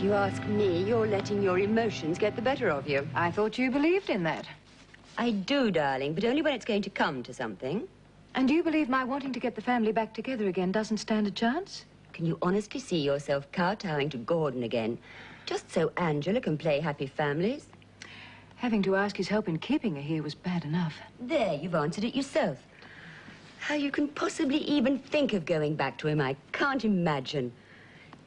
You ask me, you're letting your emotions get the better of you. I thought you believed in that. I do, darling, but only when it's going to come to something. And do you believe my wanting to get the family back together again doesn't stand a chance? Can you honestly see yourself kowtowing to Gordon again, just so Angela can play happy families? Having to ask his help in keeping her here was bad enough. There, you've answered it yourself. How you can possibly even think of going back to him, I can't imagine.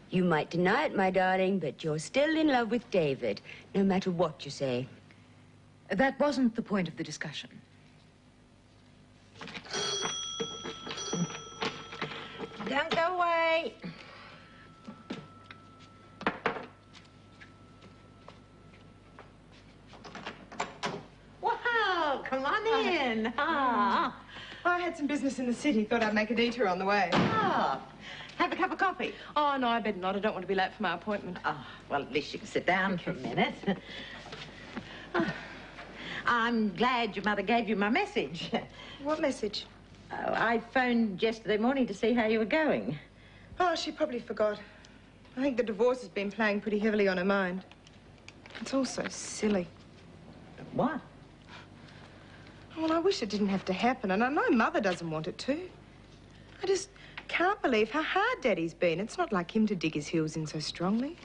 You might deny it, my darling, but you're still in love with David, no matter what you say. That wasn't the point of the discussion. Don't go away. Wow, come on in. Ah. I had some business in the city. Thought I'd make a detour on the way. Ah. Have a cup of coffee. Oh, no, I better not. I don't want to be late for my appointment. Oh, well, at least you can sit down for a minute. I'm glad your mother gave you my message. What message? Oh, I phoned yesterday morning to see how you were going. Oh, she probably forgot. I think the divorce has been playing pretty heavily on her mind. It's all so silly. What? Well, I wish it didn't have to happen, and I know Mother doesn't want it to. I just can't believe how hard Daddy's been. It's not like him to dig his heels in so strongly.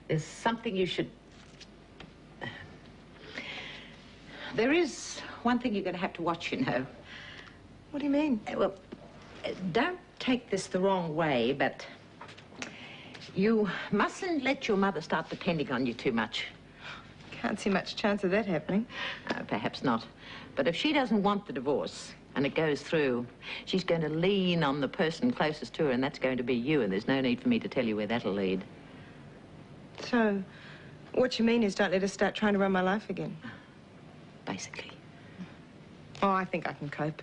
There's something you should... There is one thing you're going to have to watch, you know. What do you mean? Well, don't take this the wrong way, but you mustn't let your mother start depending on you too much. Can't see much chance of that happening. Perhaps not. But if she doesn't want the divorce and it goes through, she's going to lean on the person closest to her, and that's going to be you, and there's no need for me to tell you where that'll lead. So, what you mean is don't let her start trying to run my life again? Basically. Oh, I think I can cope.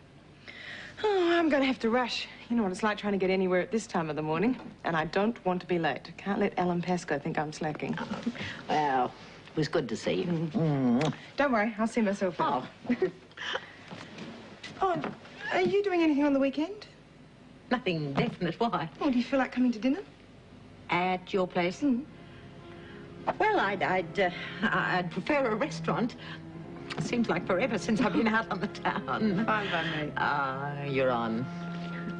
Oh, I'm going to have to rush. You know what it's like trying to get anywhere at this time of the morning. And I don't want to be late. Can't let Alan Pascoe think I'm slacking. Well, it was good to see you. Don't worry, I'll see myself out. Oh. Oh, are you doing anything on the weekend? Nothing definite. Why? Oh, do you feel like coming to dinner? At your place? Well, I'd prefer a restaurant. Seems like forever since I've been out on the town. Fine by me. You're on.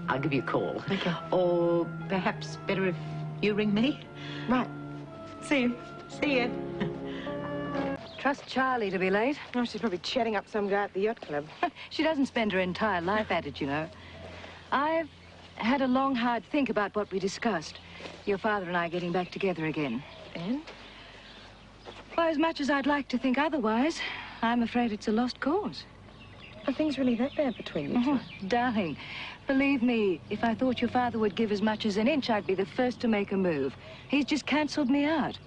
I'll give you a call. Okay. Or perhaps better if you ring me. Right. See you. See you. Trust Charlie to be late. Oh, she's probably chatting up some guy at the yacht club. She doesn't spend her entire life at it, you know. I've had a long, hard think about what we discussed. Your father and I getting back together again. And? Well, as much as I'd like to think otherwise, I'm afraid it's a lost cause. Are things really that bad between you two? Darling, believe me, if I thought your father would give as much as an inch, I'd be the first to make a move. He's just cancelled me out.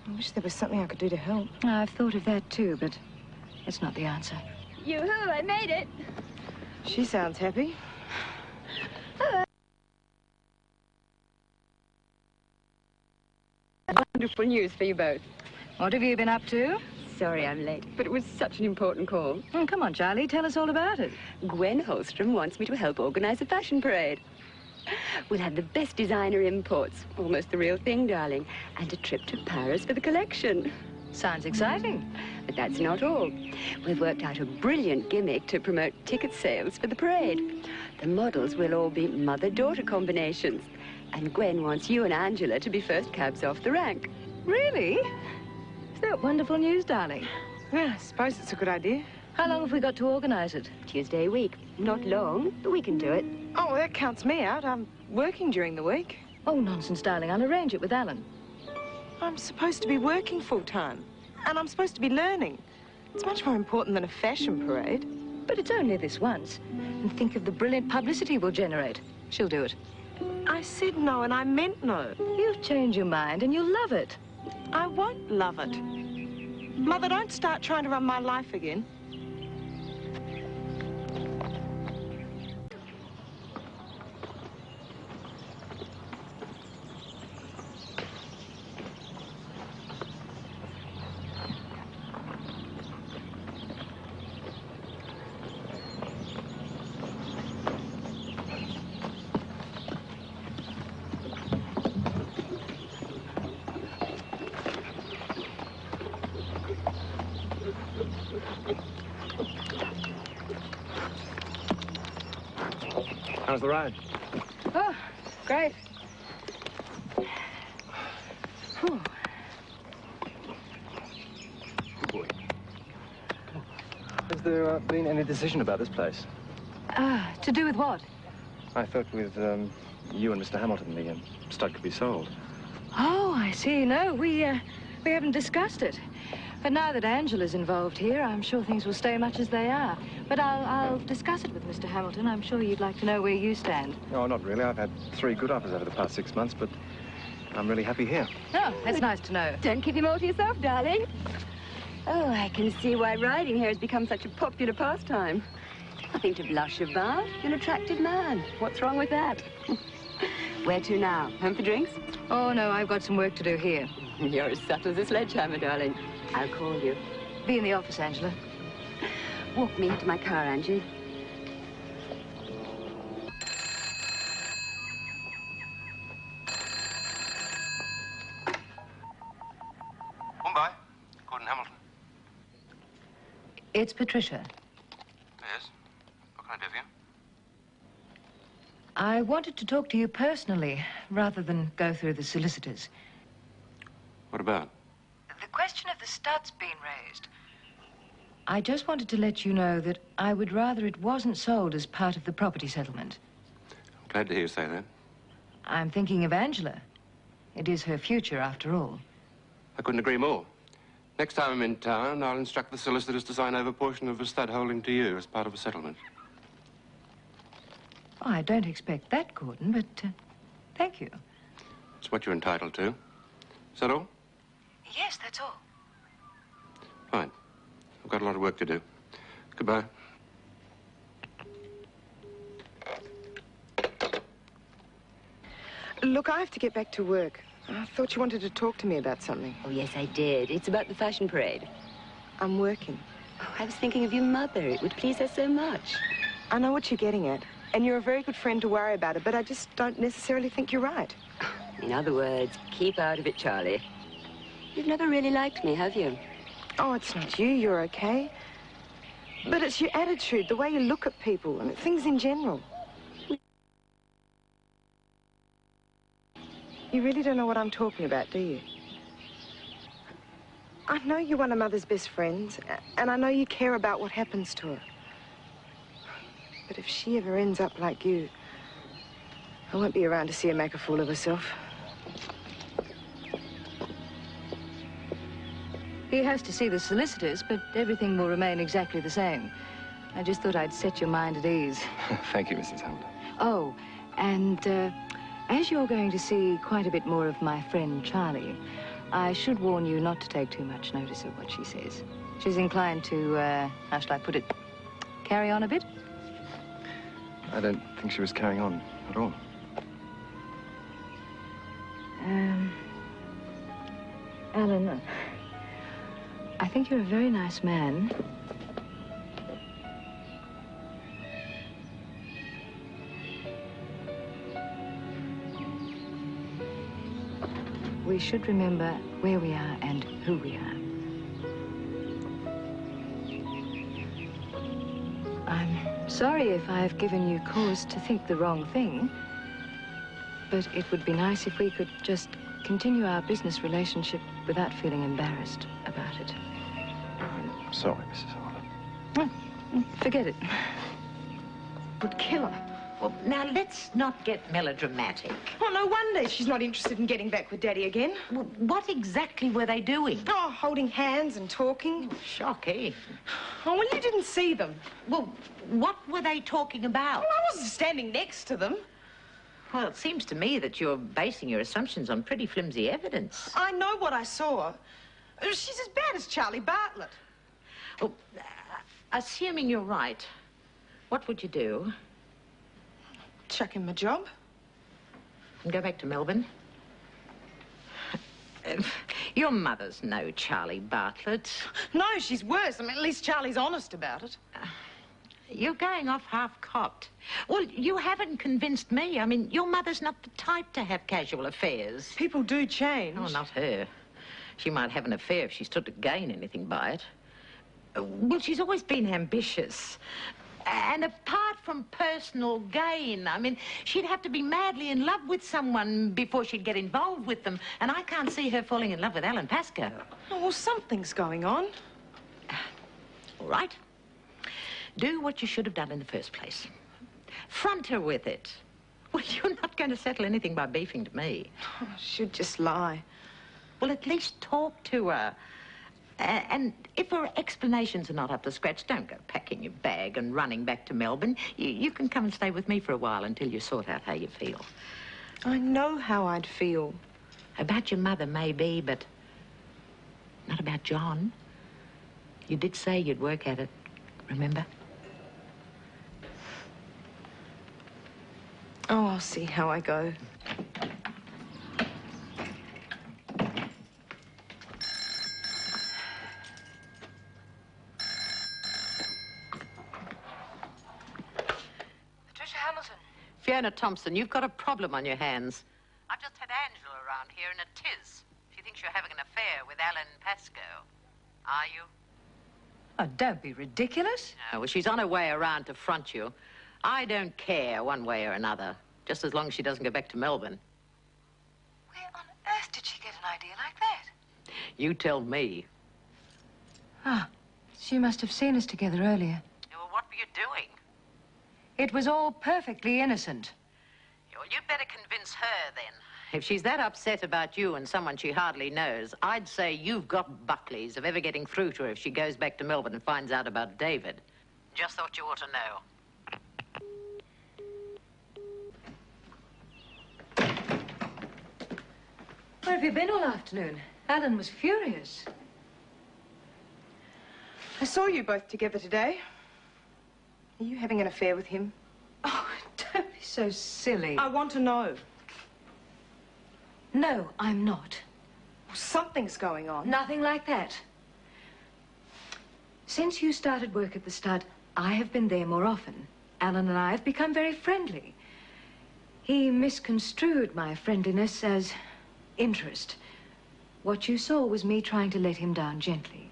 I wish there was something I could do to help. I've thought of that too, but it's not the answer. Yoo-hoo, I made it. She sounds happy. Wonderful news for you both. What have you been up to? Sorry I'm late, but it was such an important call. Come on, Charlie, tell us all about it. Gwen Holstrom wants me to help organize a fashion parade. We'll have the best designer imports, almost the real thing, darling, and a trip to Paris for the collection. Sounds exciting. But that's not all. We've worked out a brilliant gimmick to promote ticket sales for the parade. The models will all be mother-daughter combinations, and Gwen wants you and Angela to be first cabs off the rank. Really? Is that wonderful news, darling? Well, I suppose it's a good idea. How long have we got to organize it? Tuesday week. Not long, but we can do it. Oh, well, that counts me out. I'm working during the week. Oh, nonsense, darling. I'll arrange it with Alan. I'm supposed to be working full-time, and I'm supposed to be learning. It's much more important than a fashion parade. But it's only this once. And think of the brilliant publicity we'll generate. She'll do it. I said no, and I meant no. You've changed your mind, and you'll love it. I won't love it. Mother, don't start trying to run my life again. How's the ride? Oh, great. Whew. Good boy. Has there been any decision about this place? To do with what? I thought with you and Mr. Hamilton, the stud could be sold. Oh, I see. No, we haven't discussed it. But now that Angela's involved here, I'm sure things will stay much as they are. But I'll discuss it with Mr. Hamilton. I'm sure you'd like to know where you stand. No, not really. I've had 3 good offers over the past 6 months, but I'm really happy here. Oh, that's nice to know. Don't keep him all to yourself, darling. Oh, I can see why riding here has become such a popular pastime. Nothing to blush about. You're an attractive man. What's wrong with that? Where to now? Home for drinks? Oh, no, I've got some work to do here. You're as subtle as a sledgehammer, darling. I'll call you. Be in the office, Angela. Walk me to my car, Angie. Mumbai, Gordon Hamilton. It's Patricia. Yes. What can I do for you? I wanted to talk to you personally, rather than go through the solicitors. What about? The question of the stud's been raised. I just wanted to let you know that I would rather it wasn't sold as part of the property settlement. I'm glad to hear you say that. I'm thinking of Angela. It is her future, after all. I couldn't agree more. Next time I'm in town, I'll instruct the solicitors to sign over a portion of a stud holding to you as part of a settlement. Oh, I don't expect that, Gordon, but thank you. It's what you're entitled to. Is that all? Yes, that's all. Fine. I've got a lot of work to do. Goodbye. Look, I have to get back to work. I thought you wanted to talk to me about something. Oh, yes, I did. It's about the fashion parade. I'm working. Oh, I was thinking of your mother. It would please her so much. I know what you're getting at. And you're a very good friend to worry about it, but I just don't necessarily think you're right. In other words, keep out of it, Charlie. You've never really liked me, have you? Oh, it's not you. You're okay. But it's your attitude, the way you look at people, and things in general. You really don't know what I'm talking about, do you? I know you're one of Mother's best friends, and I know you care about what happens to her. But if she ever ends up like you, I won't be around to see her make a fool of herself. He has to see the solicitors, but everything will remain exactly the same. I just thought I'd set your mind at ease. Thank you, Mrs. Hamilton. Oh, and as you're going to see quite a bit more of my friend Charlie, I should warn you not to take too much notice of what she says. She's inclined to, how shall I put it, carry on a bit. I don't think she was carrying on at all. Alan, I think you're a very nice man. We should remember where we are and who we are. I'm sorry if I've given you cause to think the wrong thing, but it would be nice if we could just continue our business relationship without feeling embarrassed about it. I'm sorry, Mrs. Hamilton. Well, forget it. Would kill her. Well, now, let's not get melodramatic. Oh, no wonder she's not interested in getting back with Daddy again. Well, what exactly were they doing? Oh, holding hands and talking. Shocking. Oh, well, you didn't see them. Well, what were they talking about? Well, I wasn't standing next to them. Well, it seems to me that you're basing your assumptions on pretty flimsy evidence. I know what I saw. She's as bad as Charlie Bartlett. Well, assuming you're right, what would you do? Chuck him a job. And go back to Melbourne? Your mother's no Charlie Bartlett. No, she's worse. I mean, at least Charlie's honest about it. You're going off half-cocked. Well, you haven't convinced me. I mean, your mother's not the type to have casual affairs. People do change. Oh, not her. She might have an affair if she stood to gain anything by it. Well, she's always been ambitious. And apart from personal gain, I mean, she'd have to be madly in love with someone before she'd get involved with them. And I can't see her falling in love with Alan Pascoe. Oh, well, something's going on. All right. Do what you should have done in the first place. Front her with it. Well, you're not going to settle anything by beefing to me. Oh, I should just lie. Well, at least talk to her. And if her explanations are not up to scratch, don't go packing your bag and running back to Melbourne. You can come and stay with me for a while until you sort out how you feel. I know how I'd feel. About your mother, maybe, but not about John. You did say you'd work at it, remember? Oh, I'll see how I go. Patricia Hamilton. Fiona Thompson, you've got a problem on your hands. I've just had Angela around here in a tiz. She thinks you're having an affair with Alan Pascoe. Are you? Oh, don't be ridiculous. No, well, she's on her way around to front you. I don't care one way or another, just as long as she doesn't go back to Melbourne. Where on earth did she get an idea like that? You tell me. Ah, she must have seen us together earlier. Well, what were you doing? It was all perfectly innocent. Well, you'd better convince her, then. If she's that upset about you and someone she hardly knows, I'd say you've got Buckley's of ever getting through to her if she goes back to Melbourne and finds out about David. Just thought you ought to know. Where have you been all afternoon? Alan was furious. I saw you both together today. Are you having an affair with him? Oh, don't be so silly. I want to know. No, I'm not. Something's going on. Nothing like that. Since you started work at the stud, I have been there more often. Alan and I have become very friendly. He misconstrued my friendliness as interest. What you saw was me trying to let him down gently.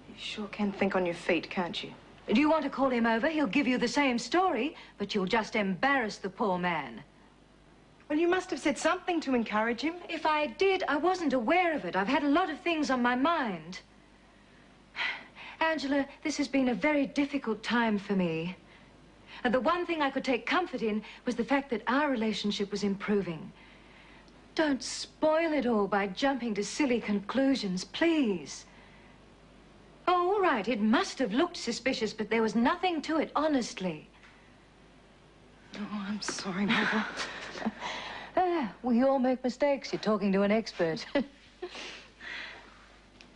You sure can think on your feet, can't you? Do you want to call him over? He'll give you the same story, but you'll just embarrass the poor man. Well, you must have said something to encourage him. If I did, I wasn't aware of it. I've had a lot of things on my mind. Angela, this has been a very difficult time for me. And the one thing I could take comfort in was the fact that our relationship was improving. Don't spoil it all by jumping to silly conclusions, please. Oh, all right, it must have looked suspicious, but there was nothing to it, honestly. Oh, I'm sorry, Mother. We all make mistakes. You're talking to an expert.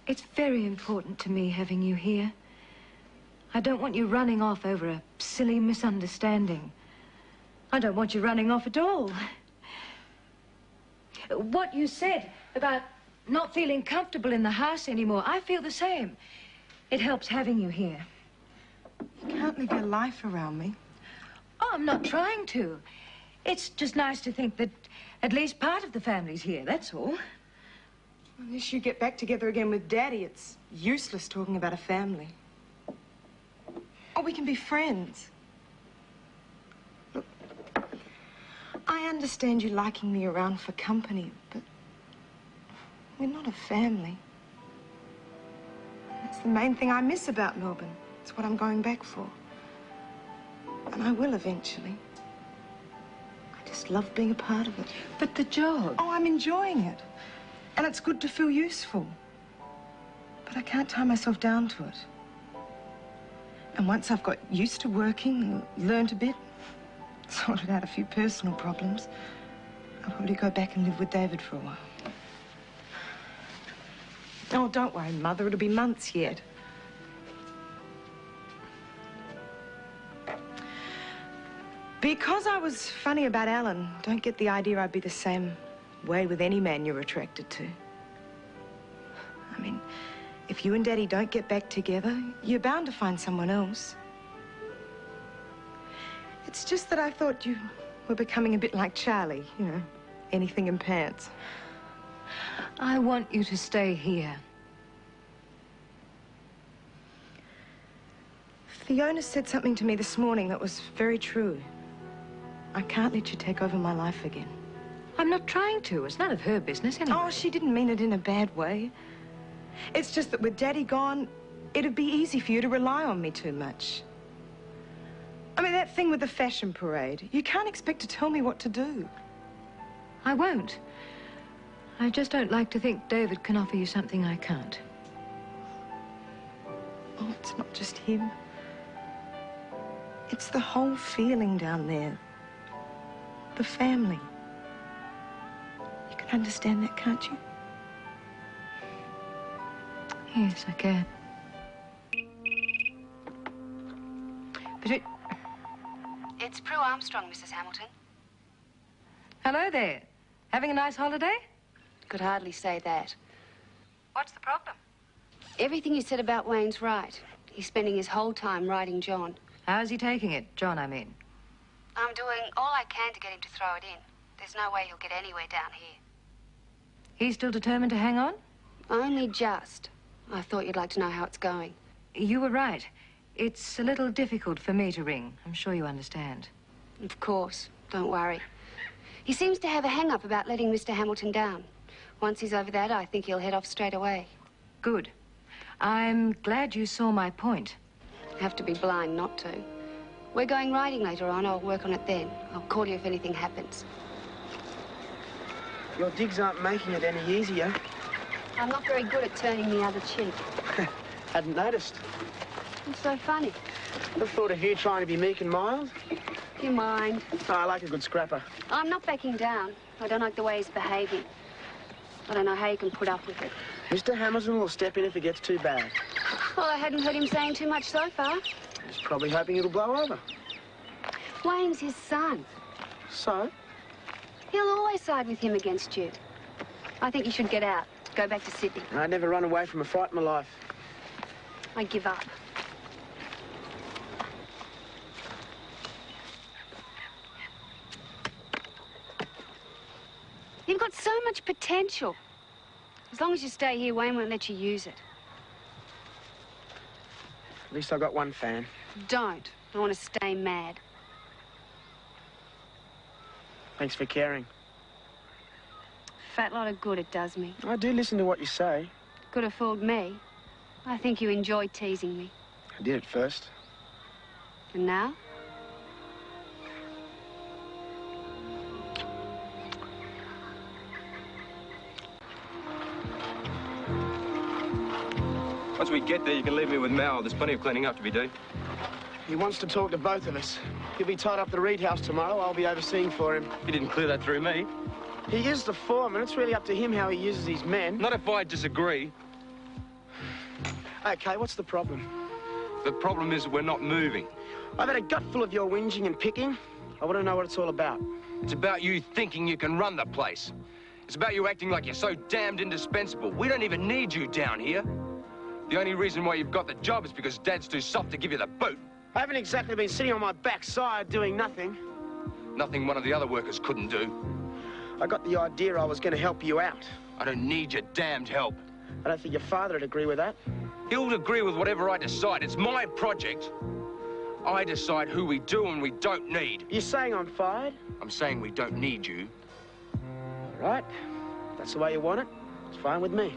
It's very important to me having you here. I don't want you running off over a silly misunderstanding. I don't want you running off at all. What you said about not feeling comfortable in the house anymore, I feel the same. It helps having you here. You can't live your life around me. Oh, I'm not trying to. It's just nice to think that at least part of the family's here, that's all. Unless you get back together again with Daddy, it's useless talking about a family. Oh, we can be friends. Look, I understand you liking me around for company, but we're not a family. That's the main thing I miss about Melbourne. It's what I'm going back for. And I will eventually. I just love being a part of it. But the job... Oh, I'm enjoying it. And it's good to feel useful. But I can't tie myself down to it. And once I've got used to working, learned a bit, sorted out a few personal problems, I'll probably go back and live with David for a while. Oh, don't worry, Mother. It'll be months yet. Because I was funny about Alan, don't get the idea I'd be the same way with any man you're attracted to. I mean, if you and Daddy don't get back together, you're bound to find someone else. It's just that I thought you were becoming a bit like Charlie, you know, anything in pants. I want you to stay here. Fiona said something to me this morning that was very true. I can't let you take over my life again. I'm not trying to. It's none of her business anyway. Oh, she didn't mean it in a bad way. It's just that with Daddy gone, it'd be easy for you to rely on me too much. I mean, that thing with the fashion parade, you can't expect to tell me what to do. I won't. I just don't like to think David can offer you something I can't. Oh, it's not just him. It's the whole feeling down there. The family. You can understand that, can't you? Yes, I can. It's Prue Armstrong, Mrs. Hamilton. Hello there. Having a nice holiday? Could hardly say that. What's the problem? Everything you said about Wayne's right. He's spending his whole time riding John. How's he taking it? John, I mean. I'm doing all I can to get him to throw it in. There's no way he'll get anywhere down here. He's still determined to hang on? Only just. I thought you'd like to know how it's going. You were right. It's a little difficult for me to ring. I'm sure you understand. Of course. Don't worry. He seems to have a hang-up about letting Mr. Hamilton down. Once he's over that, I think he'll head off straight away. Good. I'm glad you saw my point. Have to be blind not to. We're going riding later on. I'll work on it then. I'll call you if anything happens. Your digs aren't making it any easier. I'm not very good at turning the other cheek. Hadn't noticed. It's so funny. The thought of you trying to be meek and mild. You mind? Oh, I like a good scrapper. I'm not backing down. I don't like the way he's behaving. I don't know how you can put up with it. Mr. Hamilton will step in if it gets too bad. Well, I hadn't heard him saying too much so far. He's probably hoping it'll blow over. Wayne's his son. So? He'll always side with him against you. I think you should get out. Go back to Sydney. I'd never run away from a fight in my life. I give up. You've got so much potential. As long as you stay here, Wayne won't let you use it. At least I got one fan. Don't. I want to stay mad. Thanks for caring. Fat lot of good it does me. I do listen to what you say. Could have fooled me. I think you enjoy teasing me. I did at first. And now? Once we get there, you can leave me with Mal. There's plenty of cleaning up to be done. He wants to talk to both of us. He'll be tied up at the Reed House tomorrow. I'll be overseeing for him. You didn't clear that through me. He is the foreman. It's really up to him how he uses his men. Not if I disagree. Okay, what's the problem? The problem is we're not moving. I've had a gut full of your whinging and picking. I want to know what it's all about. It's about you thinking you can run the place. It's about you acting like you're so damned indispensable. We don't even need you down here. The only reason why you've got the job is because Dad's too soft to give you the boot. I haven't exactly been sitting on my backside doing nothing. Nothing one of the other workers couldn't do. I got the idea I was going to help you out. I don't need your damned help. I don't think your father would agree with that. He'll agree with whatever I decide. It's my project. I decide who we do and we don't need. You're saying I'm fired? I'm saying we don't need you. All right. That's the way you want it. It's fine with me.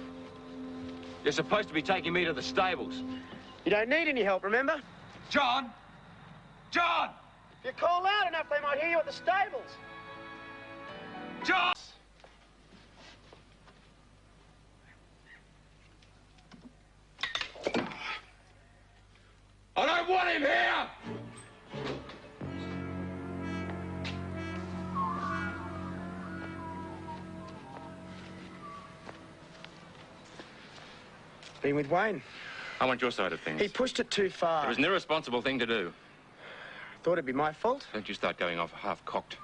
You're supposed to be taking me to the stables. You don't need any help, remember? John! John! If you call loud enough, they might hear you at the stables. John! I don't want him here! Been with Wayne. I want your side of things. He pushed it too far. It was an irresponsible thing to do. Thought it'd be my fault. Don't you start going off half-cocked.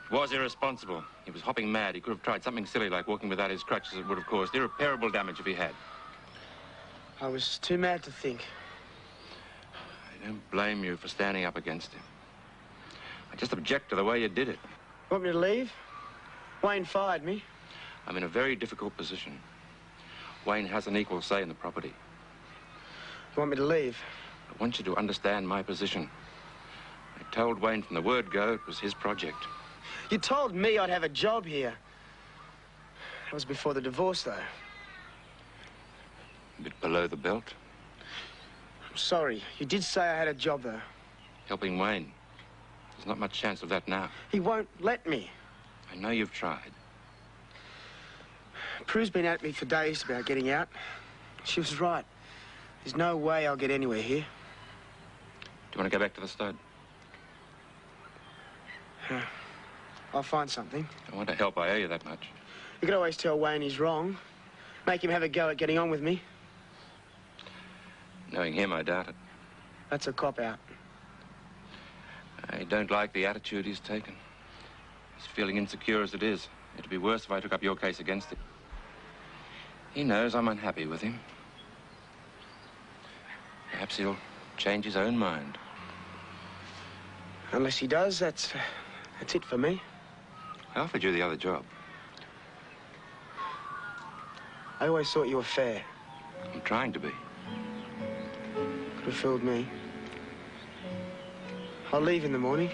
It was irresponsible. He was hopping mad. He could have tried something silly like walking without his crutches. It would have caused irreparable damage if he had. I was too mad to think. I don't blame you for standing up against him. I just object to the way you did it. Want me to leave? Wayne fired me. I'm in a very difficult position. Wayne has an equal say in the property. You want me to leave? I want you to understand my position. I told Wayne from the word go it was his project. You told me I'd have a job here. That was before the divorce, though. A bit below the belt. I'm sorry. You did say I had a job, though. Helping Wayne. There's not much chance of that now. He won't let me. I know you've tried. Prue's been at me for days about getting out. She was right. There's no way I'll get anywhere here. Do you want to go back to the stud? I'll find something. I want to help. I owe you that much. You could always tell Wayne he's wrong. Make him have a go at getting on with me. Knowing him, I doubt it. That's a cop-out. I don't like the attitude he's taken. He's feeling insecure as it is. It'd be worse if I took up your case against him. He knows I'm unhappy with him. Perhaps he'll change his own mind. Unless he does, that's it for me. I offered you the other job. I always thought you were fair. I'm trying to be. Could have fooled me. I'll leave in the morning.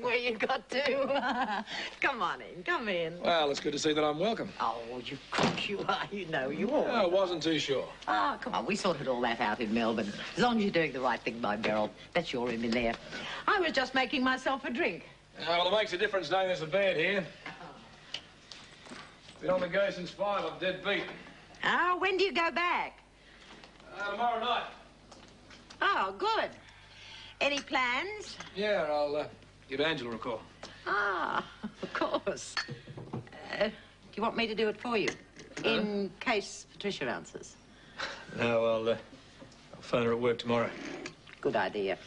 Where you got to. Come on in, come in. Well, it's good to see that I'm welcome. Oh, you cook you are, you know you are. I wasn't too sure. Ah, come on, we sorted all that out in Melbourne. As long as you're doing the right thing by Beryl. That's your room in there. I was just making myself a drink. Well, it makes a difference knowing there's a bed here. Been on the go since 5. I'm dead beat. Ah, when do you go back? Tomorrow night. Oh, good. Any plans? Yeah, I'll give Angela a call. Ah, of course. Do you want me to do it for you? In case Patricia answers. No, I'll phone her at work tomorrow. Good idea.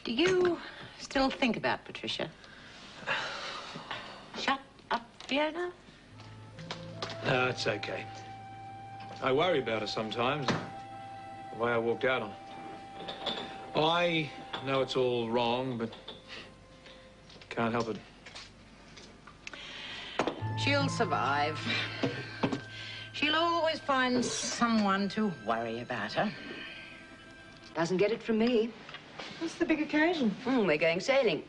Do you still think about Patricia? Shut up, Fiona. No, it's okay. I worry about her sometimes. The way I walked out on her. I know it's all wrong, but can't help it. She'll survive. She'll always find someone to worry about her. Doesn't get it from me. What's the big occasion? We're going sailing.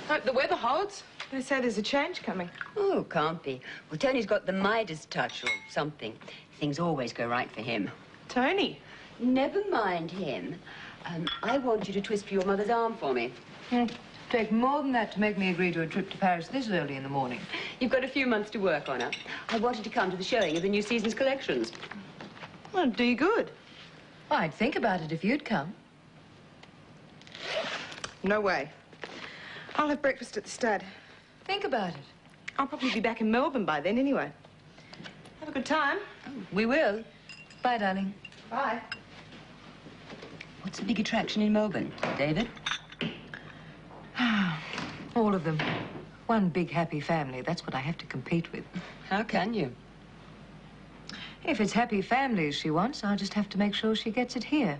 Hope the weather holds. They say there's a change coming. Oh, can't be. Well, Tony's got the Midas touch or something. Things always go right for him. Tony? Never mind him. I want you to twist for your mother's arm for me. Take more than that to make me agree to a trip to Paris this early in the morning. You've got a few months to work on her. I wanted to come to the showing of the new season's collections. Well, it'd do you good. I'd think about it if you'd come. No way. I'll have breakfast at the stud. Think about it. I'll probably be back in Melbourne by then anyway. Have a good time. We will. Bye, darling. Bye. What's the big attraction in Melbourne, David? All of them. One big happy family. That's what I have to compete with. How can you? If it's happy families she wants, I'll just have to make sure she gets it here.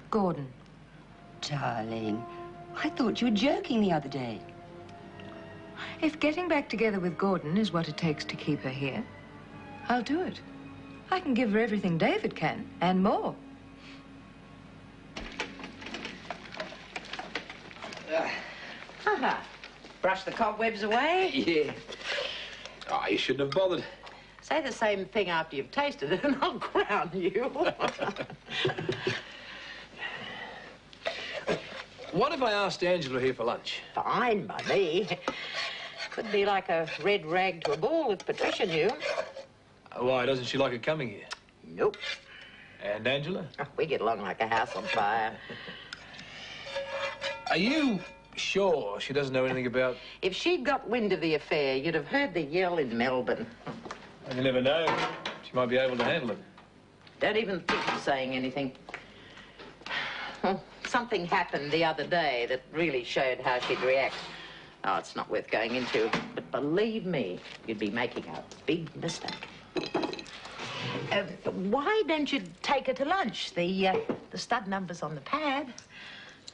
Gordon. Darling, I thought you were joking the other day. If getting back together with Gordon is what it takes to keep her here, I'll do it. I can give her everything David can, and more. Brush the cobwebs away? Yeah. Oh, you shouldn't have bothered. Say the same thing after you've tasted it and I'll crown you. What if I asked Angela here for lunch? Fine by me. Could be like a red rag to a bull if Patricia knew. Why, doesn't she like it coming here? Nope. And Angela? We get along like a house on fire. Are you sure she doesn't know anything about... If she'd got wind of the affair, you'd have heard the yell in Melbourne. You never know. She might be able to handle it. Don't even think of saying anything. Well, something happened the other day that really showed how she'd react. Oh, it's not worth going into, but believe me, you'd be making a big mistake. Why don't you take her to lunch? The stud number's on the pad.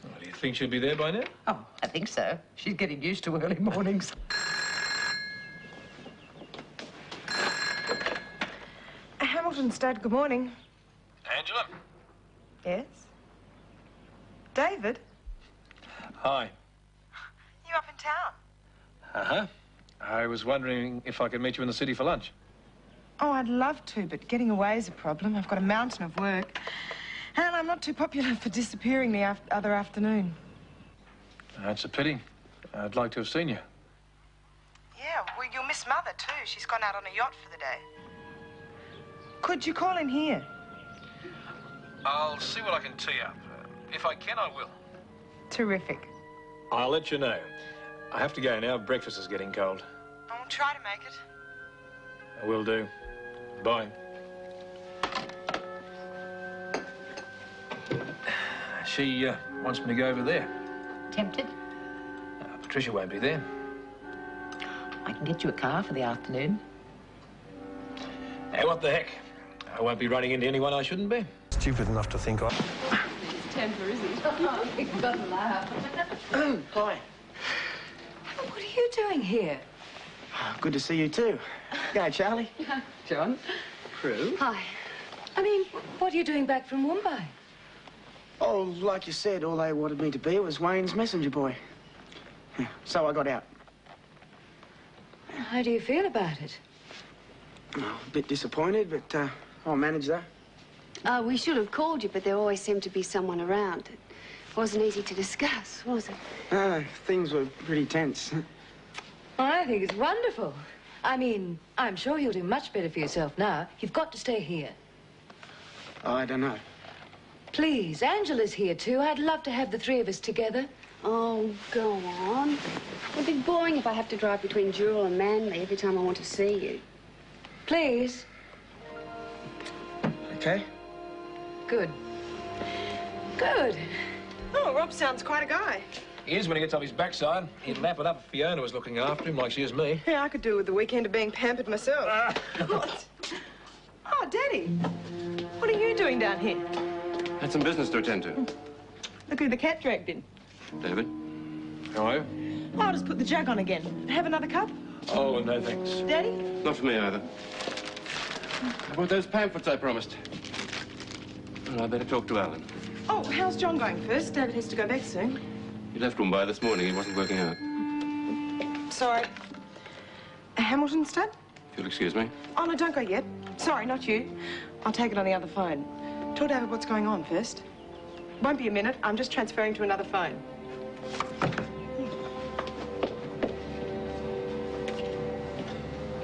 Well, do you think she'll be there by now? Oh, I think so. She's getting used to early mornings. Hamilton Stud, good morning. Angela? Yes? David? Hi. You up in town? Uh-huh. I was wondering if I could meet you in the city for lunch. Oh, I'd love to, but getting away is a problem. I've got a mountain of work. And I'm not too popular for disappearing the other afternoon. That's a pity. I'd like to have seen you. Yeah, well, you'll miss Mother, too. She's gone out on a yacht for the day. Could you call in here? I'll see what I can tee up. If I can, I will. Terrific. I'll let you know. I have to go now. Breakfast is getting cold. I'll try to make it. I will do. Bye. She wants me to go over there. Tempted? Patricia won't be there. I can get you a car for the afternoon. Hey, what the heck? I won't be running into anyone I shouldn't be. Stupid enough to think I... His temper, is he? He doesn't laugh. Hi. What are you doing here? Good to see you too. Go, Charlie. John? Prue. Hi. I mean, what are you doing back from Mumbai? Oh, like you said, all they wanted me to be was Wayne's messenger boy. Yeah, so I got out. How do you feel about it? Oh, a bit disappointed, but I'll manage that. We should have called you, but there always seemed to be someone around. It wasn't easy to discuss, was it? No, things were pretty tense. I think it's wonderful. I mean, I'm sure you'll do much better for yourself now. You've got to stay here. I don't know. Please, Angela's here too. I'd love to have the three of us together. Oh, go on. It'd be boring if I have to drive between Jewel and Manly every time I want to see you. Please. Okay. Good. Good. Oh, Rob sounds quite a guy. He is when he gets off his backside. He'd lap it up if Fiona was looking after him like she is me. Yeah, I could do with the weekend of being pampered myself. What? Oh, Daddy. What are you doing down here? Had some business to attend to. Look who the cat dragged in. David? How are you? I'll just put the jug on again. Have another cup? Oh, no thanks. Daddy? Not for me either. How about those pamphlets I promised? Well, I better talk to Alan. Oh, how's John going first? David has to go back soon. He left Mumbai this morning. He wasn't working out. Sorry. Hamilton Stud? If you'll excuse me. Oh, no, don't go yet. Sorry, not you. I'll take it on the other phone. Tell David what's going on first. Won't be a minute. I'm just transferring to another phone.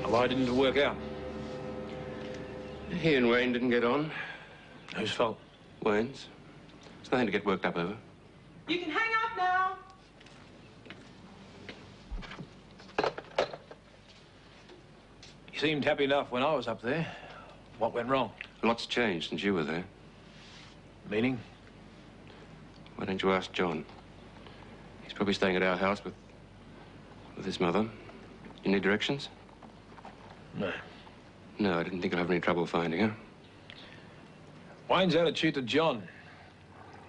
Why didn't it work out? He and Wayne didn't get on. Whose fault? Wayne's. It's nothing to get worked up over. You can hang up now. You seemed happy enough when I was up there. What went wrong? Lots changed since you were there. Meaning? Why don't you ask John? He's probably staying at our house with his mother. You need directions? No. No, I didn't think I'd have any trouble finding her. Wayne's attitude to John.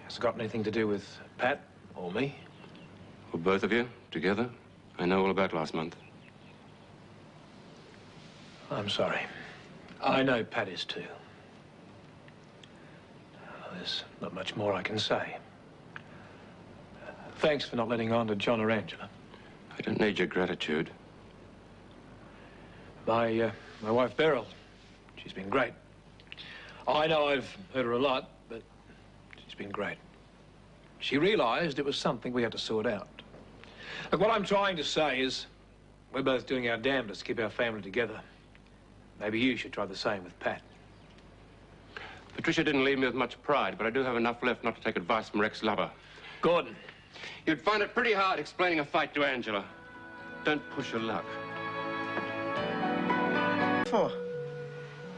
Has it got anything to do with Pat or me? Or both of you, together? I know all about last month. I'm sorry. I know Pat is too. There's not much more I can say. Thanks for not letting on to John or Angela. I don't need your gratitude. My wife, Beryl, she's been great. I know I've hurt her a lot, but she's been great. She realized it was something we had to sort out. Look, what I'm trying to say is we're both doing our damnedest to keep our family together. Maybe you should try the same with Pat. Patricia didn't leave me with much pride, but I do have enough left not to take advice from her ex-lover. Gordon. You'd find it pretty hard explaining a fight to Angela. Don't push your luck. For?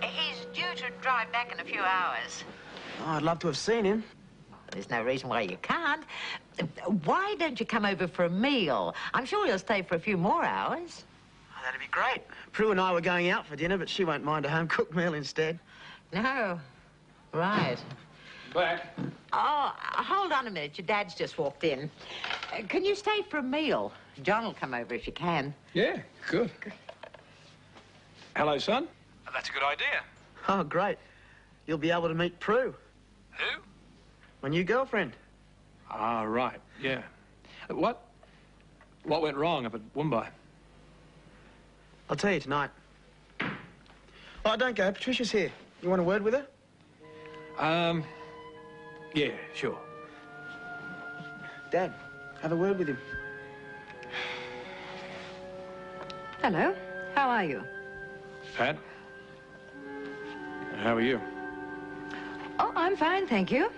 He's due to drive back in a few hours. Oh, I'd love to have seen him. There's no reason why you can't. Why don't you come over for a meal? I'm sure he'll stay for a few more hours. that'd be great. Prue and I were going out for dinner, but she won't mind a home-cooked meal instead. No. Right. Back. Oh, hold on a minute. Your dad's just walked in. Can you stay for a meal? John will come over if you can. Yeah, good. Hello, son. That's a good idea. Oh, great. You'll be able to meet Prue. Who? My new girlfriend. Ah, right, yeah. What went wrong up at Woombye? I'll tell you tonight. Oh, don't go. Patricia's here. You want a word with her? Yeah, sure. Dad, have a word with him. Hello. How are you? Pat? How are you? Oh, I'm fine, thank you.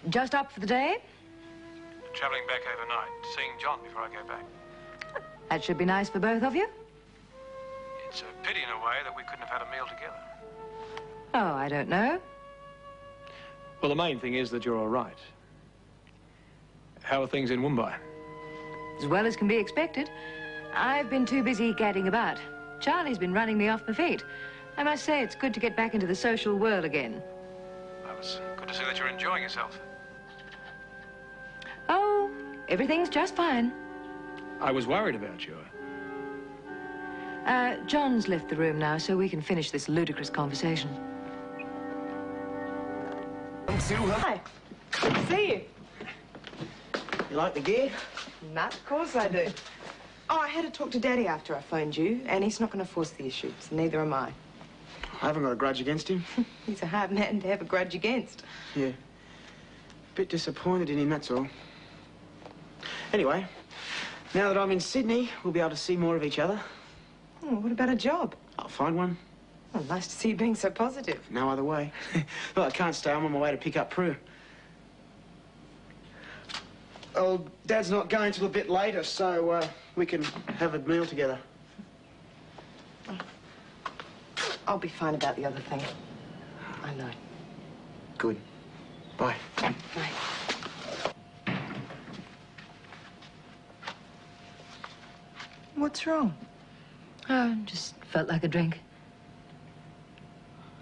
Just up for the day? Travelling back overnight, seeing John before I go back. That should be nice for both of you. It's a pity in a way that we couldn't have had a meal together. Oh, I don't know. Well, the main thing is that you're all right. How are things in Woombye? As well as can be expected. I've been too busy gadding about. Charlie's been running me off my feet. I must say, it's good to get back into the social world again. Well, it's good to see that you're enjoying yourself. Oh, everything's just fine. I was worried about you. John's left the room now, so we can finish this ludicrous conversation. Hi. Good to see you. You like the gear? Nut, of course I do. Oh, I had to talk to Daddy after I phoned you, and he's not going to force the issue, so neither am I. I haven't got a grudge against him. He's a hard man to have a grudge against. Yeah. Bit disappointed in him, that's all. Anyway, now that I'm in Sydney, we'll be able to see more of each other. Oh, what about a job? I'll find one. Oh, nice to see you being so positive. No other way. Well, I can't stay. I'm on my way to pick up Prue. Oh, Dad's not going till a bit later, so we can have a meal together. I'll be fine about the other thing. I know. Good. Bye. Bye. What's wrong? Oh, just felt like a drink.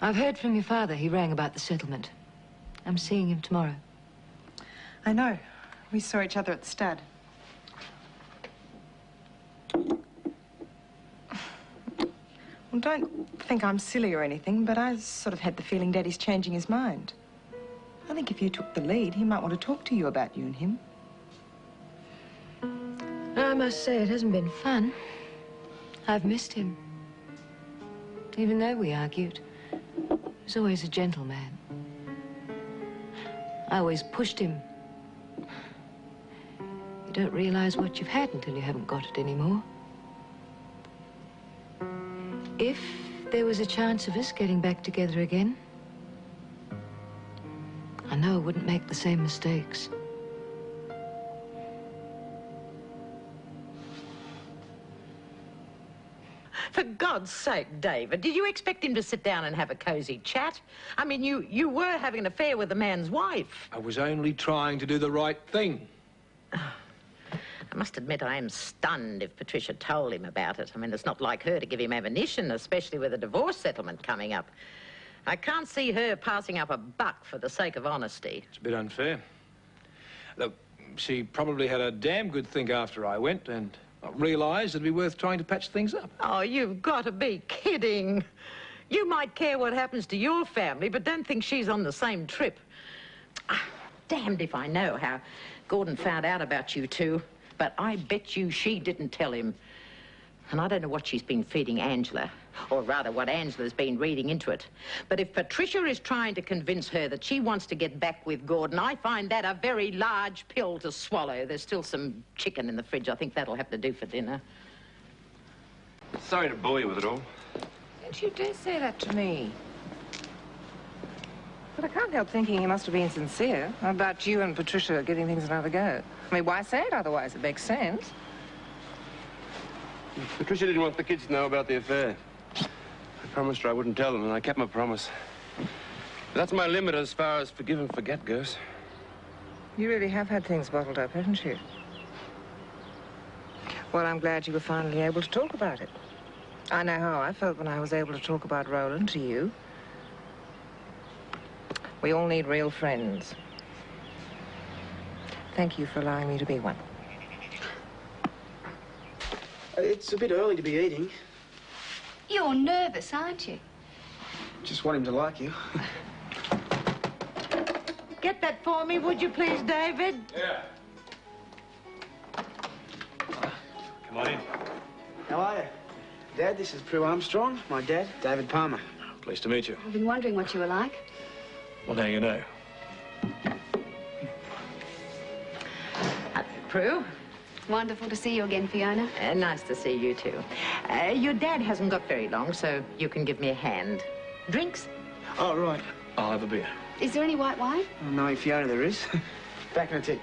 I've heard from your father. He rang about the settlement. I'm seeing him tomorrow. I know. We saw each other at the stud. Well, don't think I'm silly or anything, but I sort of had the feeling Daddy's changing his mind. I think if you took the lead, he might want to talk to you about you and him. I must say, it hasn't been fun. I've missed him. Even though we argued, he was always a gentleman. I always pushed him. You don't realize what you've had until you haven't got it anymore. If there was a chance of us getting back together again, I know I wouldn't make the same mistakes. For God's sake, David, did you expect him to sit down and have a cosy chat? I mean, you were having an affair with a man's wife. I was only trying to do the right thing. I must admit I am stunned if Patricia told him about it. I mean, it's not like her to give him ammunition, especially with a divorce settlement coming up. I can't see her passing up a buck for the sake of honesty. It's a bit unfair. Look, she probably had a damn good think after I went and realised it'd be worth trying to patch things up. Oh, you've got to be kidding. You might care what happens to your family, but don't think she's on the same trip. Damned if I know how Gordon found out about you two. But I bet you she didn't tell him. And I don't know what she's been feeding Angela, or rather what Angela's been reading into it. But if Patricia is trying to convince her that she wants to get back with Gordon, I find that a very large pill to swallow. There's still some chicken in the fridge. I think that'll have to do for dinner. Sorry to bore you with it all. Don't you dare say that to me. But I can't help thinking he must have been sincere about you and Patricia giving things another go. I mean, why say it otherwise? It makes sense. Patricia didn't want the kids to know about the affair. I promised her I wouldn't tell them, and I kept my promise. But that's my limit as far as forgive and forget goes. You really have had things bottled up, haven't you? Well, I'm glad you were finally able to talk about it. I know how I felt when I was able to talk about Roland to you. We all need real friends. Thank you for allowing me to be one. It's a bit early to be eating. You're nervous, aren't you? Just want him to like you. Get that for me, would you please, David? Yeah. Come on in. How are you? Dad, this is Prue Armstrong. My dad, David Palmer. Pleased to meet you. I've been wondering what you were like. Well, now you know. Prue? Wonderful to see you again, Fiona. Nice to see you, too. Your dad hasn't got very long, so you can give me a hand. Drinks? Oh, right. I'll have a beer. Is there any white wine? Oh, no, Fiona, there is. Back in a tick.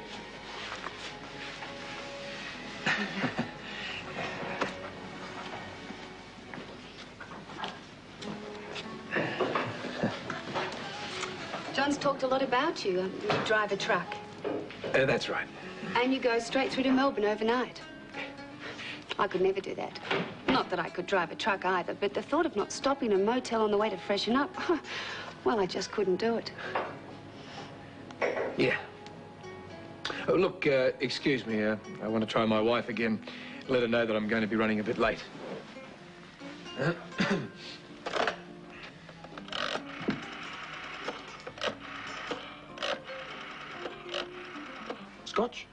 John's talked a lot about you. You drive a truck. That's right. And you go straight through to Melbourne overnight. I could never do that. Not that I could drive a truck either, but the thought of not stopping in a motel on the way to freshen up, well, I just couldn't do it. Yeah. Oh, look, excuse me. I want to try my wife again. Let her know that I'm going to be running a bit late. Scotch?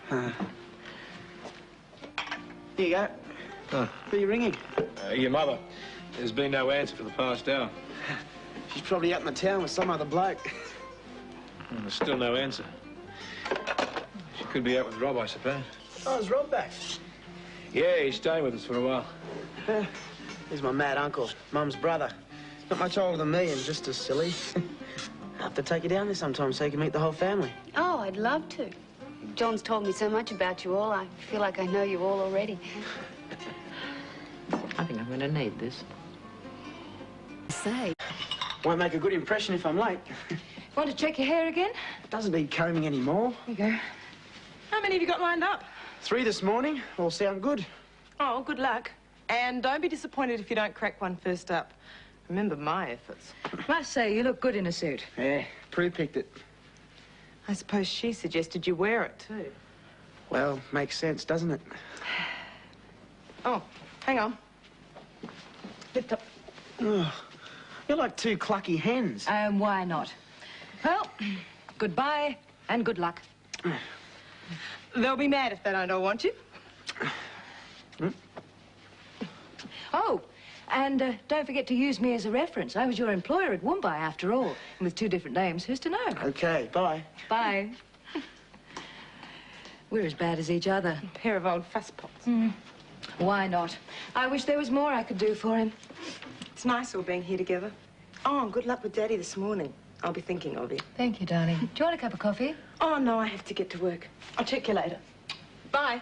Here you go. Oh. Who are you ringing? Your mother. There's been no answer for the past hour. She's probably out in the town with some other bloke. Well, there's still no answer. She could be out with Rob, I suppose. Oh, is Rob back? Yeah, he's staying with us for a while. He's my mad uncle, Mum's brother. Not much older than me and just as silly. I have to take you down there sometime so you can meet the whole family. Oh, I'd love to. John's told me so much about you all. I feel like I know you all already. I think I'm going to need this. Say. Won't make a good impression if I'm late. Want to check your hair again? Doesn't need combing anymore. Here you go. How many have you got lined up? 3 this morning. All sound good. Oh, good luck. And don't be disappointed if you don't crack one first up. Remember my efforts. Must say, you look good in a suit. Yeah, Prue picked it. I suppose she suggested you wear it, too. Well, makes sense, doesn't it? Oh, hang on. Lift up. Oh, you're like 2 clucky hens. Why not? Well, goodbye and good luck. They'll be mad if they don't all want you. Oh, and don't forget to use me as a reference. I was your employer at Woombai, after all. And with 2 different names, who's to know? Okay, bye. Bye. We're as bad as each other. A pair of old fusspots. Why not? I wish there was more I could do for him. It's nice all being here together. Oh, and good luck with Daddy this morning. I'll be thinking of you. Thank you, darling. Do you want a cup of coffee? Oh, no, I have to get to work. I'll check you later. Bye.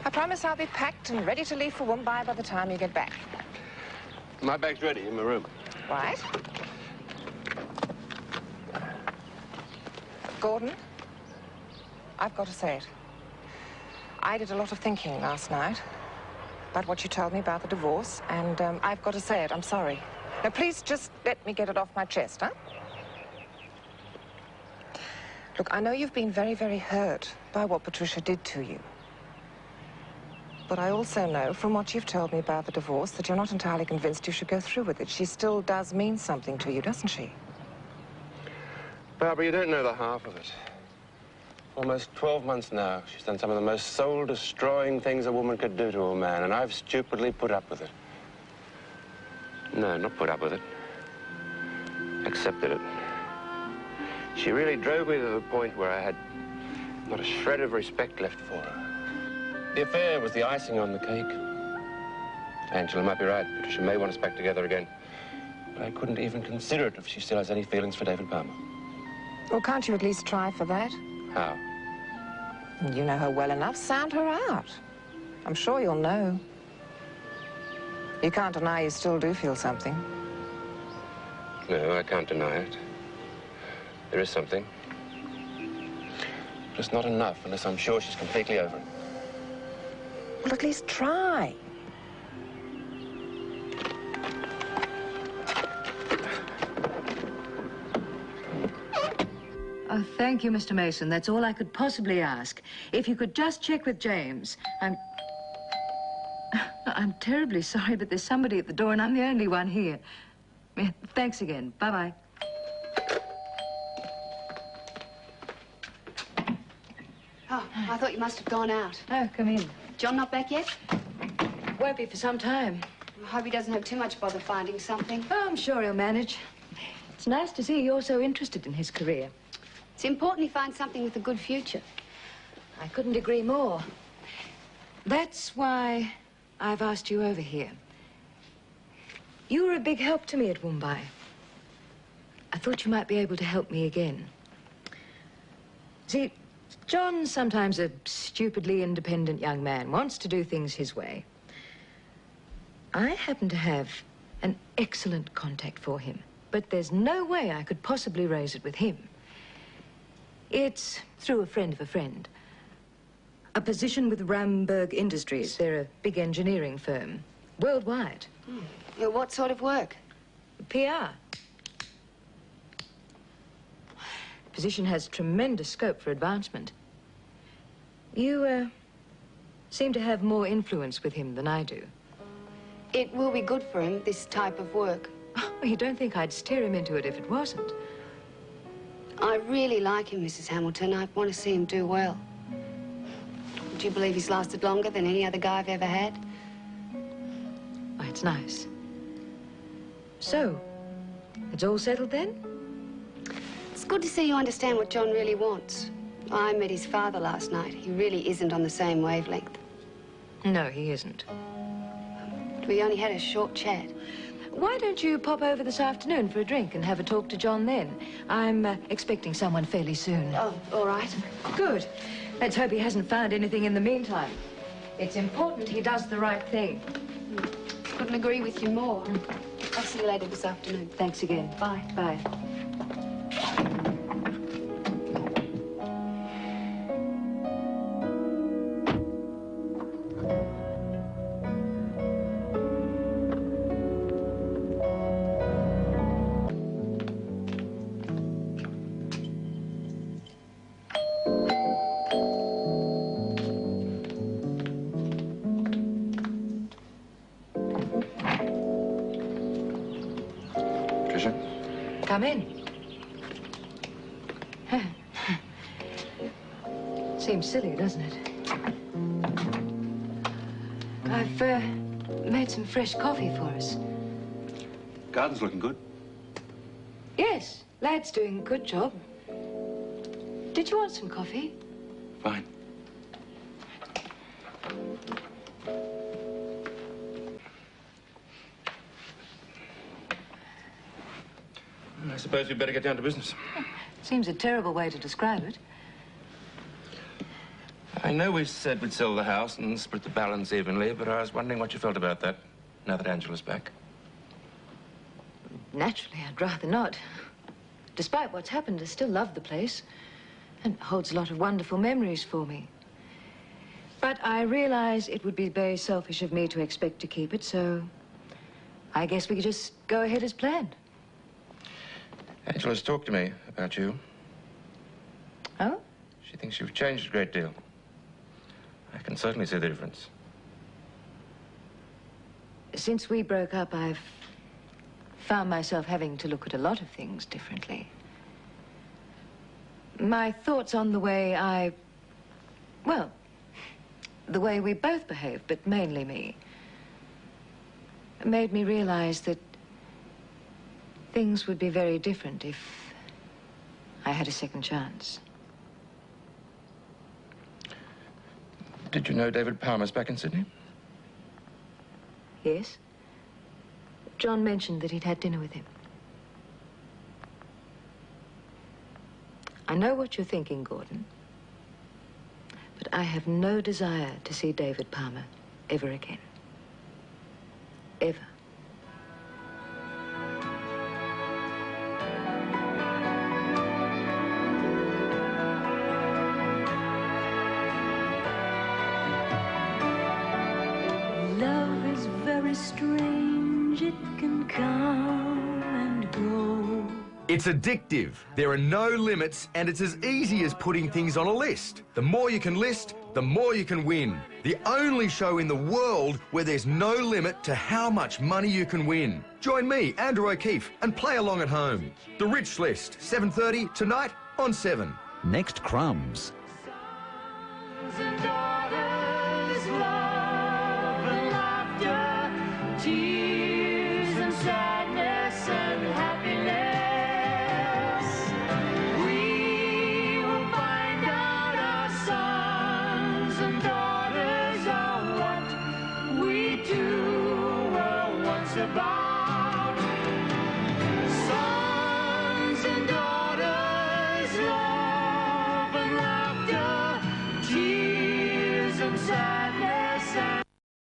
I promise I'll be packed and ready to leave for Mumbai by the time you get back. My bag's ready in my room. Right? Gordon, I've got to say it. I did a lot of thinking last night about what you told me about the divorce, and I've got to say it. I'm sorry. Now, please just let me get it off my chest, huh? Look, I know you've been very, very hurt by what Patricia did to you. But I also know, from what you've told me about the divorce, that you're not entirely convinced you should go through with it. She still does mean something to you, doesn't she? Barbara, you don't know the half of it. Almost 12 months now, she's done some of the most soul-destroying things a woman could do to a man, and I've stupidly put up with it. No, not put up with it. Accepted it. She really drove me to the point where I had not a shred of respect left for her. The affair was the icing on the cake. Angela might be right. Patricia may want us back together again. But I couldn't even consider it if she still has any feelings for David Palmer. Well, can't you at least try for that? How? You know her well enough. Sound her out. I'm sure you'll know. You can't deny you still do feel something. No, I can't deny it. There is something. Just not enough unless I'm sure she's completely over it. Well, at least try. Oh, thank you, Mr. Mason. That's all I could possibly ask. If you could just check with James. I'm terribly sorry, but there's somebody at the door and I'm the only one here. Yeah, thanks again. Bye-bye. Oh, I thought you must have gone out. Oh, come in. John not back yet? Won't be for some time. I hope he doesn't have too much bother finding something. Oh, I'm sure he'll manage. It's nice to see you're so interested in his career. It's important he finds something with a good future. I couldn't agree more. That's why I've asked you over here. You were a big help to me at Mumbai. I thought you might be able to help me again. See, John's sometimes a stupidly independent young man, wants to do things his way. I happen to have an excellent contact for him, but there's no way I could possibly raise it with him. It's through a friend of a friend. A position with Ramberg Industries. They're a big engineering firm, worldwide. Yeah, what sort of work? PR. Position has tremendous scope for advancement. You, seem to have more influence with him than I do. It will be good for him, this type of work. Oh, you don't think I'd steer him into it if it wasn't? I really like him, Mrs. Hamilton. I want to see him do well. Do you believe he's lasted longer than any other guy I've ever had? Oh, it's nice. So, it's all settled then? It's good to see you understand what John really wants. I met his father last night. He really isn't on the same wavelength. No, he isn't. We only had a short chat. Why don't you pop over this afternoon for a drink and have a talk to John then? I'm expecting someone fairly soon. Oh, all right. Good. Let's hope he hasn't found anything in the meantime. It's important he does the right thing. Couldn't agree with you more. I'll see you later this afternoon. Thanks again. Bye. Bye. Patricia? Come in. Seems silly, doesn't it? I've made some fresh coffee for us. Garden's looking good. Yes, lad's doing a good job. Did you want some coffee? Fine. I suppose we'd better get down to business. Seems a terrible way to describe it. I know we said we'd sell the house and split the balance evenly, but I was wondering what you felt about that, now that Angela's back. Naturally, I'd rather not. Despite what's happened, I still love the place. And it holds a lot of wonderful memories for me. But I realize it would be very selfish of me to expect to keep it, so I guess we could just go ahead as planned. Angela's talked to me about you. Oh? She thinks you've changed a great deal. I can certainly see the difference. Since we broke up, I've found myself having to look at a lot of things differently. My thoughts on the way well, the way we both behave, but mainly me, made me realize that things would be very different if I had a second chance. Did you know David Palmer's back in Sydney? Yes? John mentioned that he'd had dinner with him. I know what you're thinking, Gordon. But I have no desire to see David Palmer ever again. Ever. it can come and go. It's addictive. There are no limits, and it's as easy as putting things on a list. The more you can list, the more you can win. The only show in the world where there's no limit to how much money you can win. Join me, Andrew O'Keefe, and play along at home. The Rich List, 7:30 tonight on 7. Next, Crumbs. Sons and daughters, love and laughter, tears and sadness and happiness. We will find out our sons and daughters are what we two were once about.